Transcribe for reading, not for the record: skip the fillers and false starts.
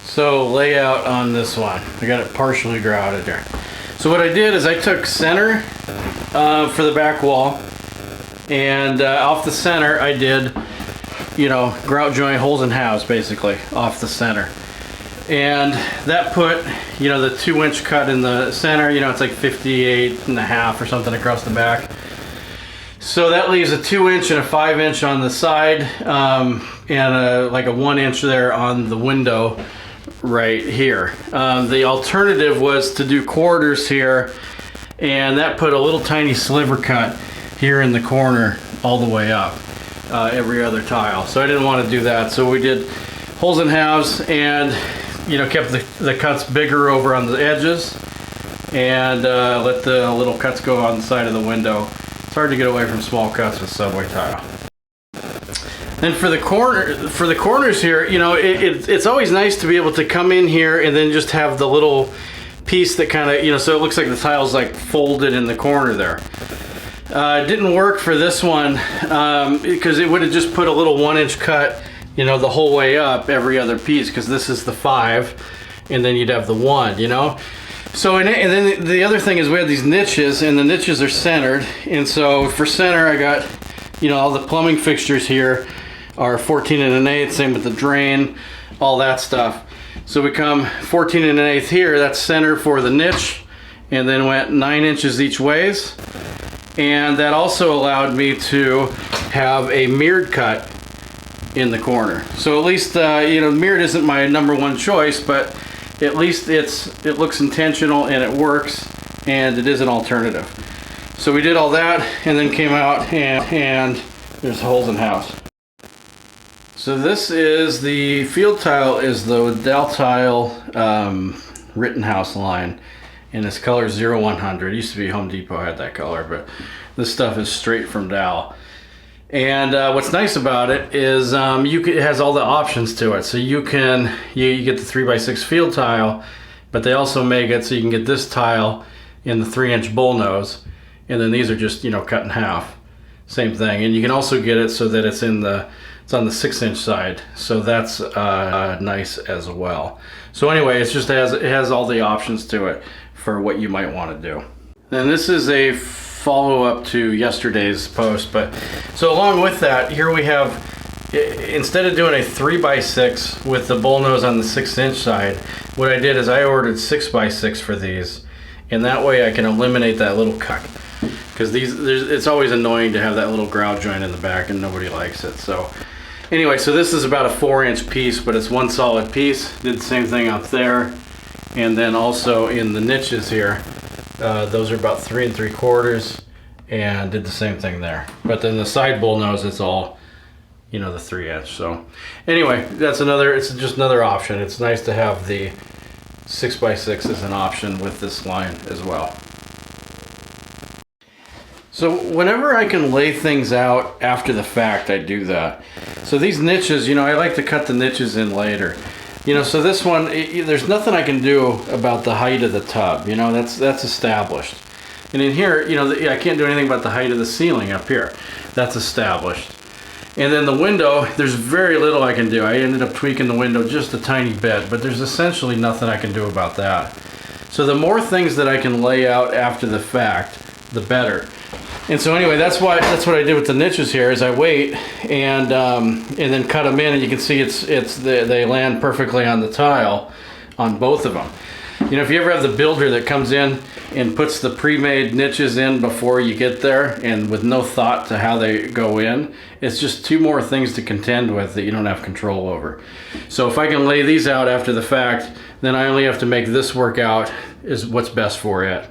So layout on this one, I got it partially grouted here. So what I did is I took center for the back wall, and off the center I did, you know, grout joint holes and halves basically off the center. And that put, you know, the 2-inch cut in the center, you know, it's like 58.5 or something across the back. So that leaves a 2-inch and a 5-inch on the side, and like a 1-inch there on the window right here. The alternative was to do quarters here, and that put a little tiny sliver cut here in the corner all the way up, every other tile. So I didn't want to do that, so we did holes and halves, and you know, kept the cuts bigger over on the edges, and let the little cuts go on the side of the window. It's hard to get away from small cuts with subway tile. Then for the corners here, you know, it's always nice to be able to come in here and then just have the little piece that kind of, you know, so it looks like the tile's like folded in the corner there. It didn't work for this one because it would have just put a little 1-inch cut, you know, the whole way up every other piece, because this is the 5 and then you'd have the 1, you know. So and then the other thing is we have these niches, and the niches are centered, and so for center I got, you know, all the plumbing fixtures here are 14 1/8, same with the drain, all that stuff. So we come 14 1/8 here, that's center for the niche, and then went 9 inches each ways. And that also allowed me to have a mirrored cut in the corner. So at least, you know, mirrored isn't my #1 choice, but at least it looks intentional and it works, and it is an alternative. So we did all that, and then came out and there's holes in halves. So this is the field tile, is the Daltile Rittenhouse line, and this color is 0100. It used to be Home Depot had that color, but this stuff is straight from Dal. And what's nice about it is it has all the options to it. So you get the 3x6 field tile, but they also make it so you can get this tile in the 3-inch bullnose, and then these are just, you know, cut in half. Same thing. And you can also get it so that it's on the 6-inch side. So that's nice as well. So anyway, it has all the options to it for what you might want to do. And this is a follow-up to yesterday's post, but so along with that, here we have, instead of doing a 3x6 with the bullnose on the 6-inch side, what I did is I ordered 6x6 for these, and that way I can eliminate that little cut, because it's always annoying to have that little grout joint in the back and nobody likes it. So anyway, so this is about a 4-inch piece, but it's one solid piece. Did the same thing up there, and then also in the niches here, those are about 3 3/4, and did the same thing there. But then the side bullnose, it's all, you know, the 3-inch. So anyway, it's just another option. It's nice to have the 6x6 as an option with this line as well. So whenever I can lay things out after the fact, I do that. So these niches, you know, I like to cut the niches in later. You know, so this one, there's nothing I can do about the height of the tub. You know, that's established. And in here, you know, I can't do anything about the height of the ceiling up here. That's established. And then the window, there's very little I can do. I ended up tweaking the window just a tiny bit, but there's essentially nothing I can do about that. So the more things that I can lay out after the fact, the better. And so anyway, that's what I did with the niches here, is I wait and then cut them in, and you can see they land perfectly on the tile on both of them. You know, if you ever have the builder that comes in and puts the pre-made niches in before you get there, and with no thought to how they go in, it's just 2 more things to contend with that you don't have control over. So if I can lay these out after the fact, then I only have to make this work out is what's best for it.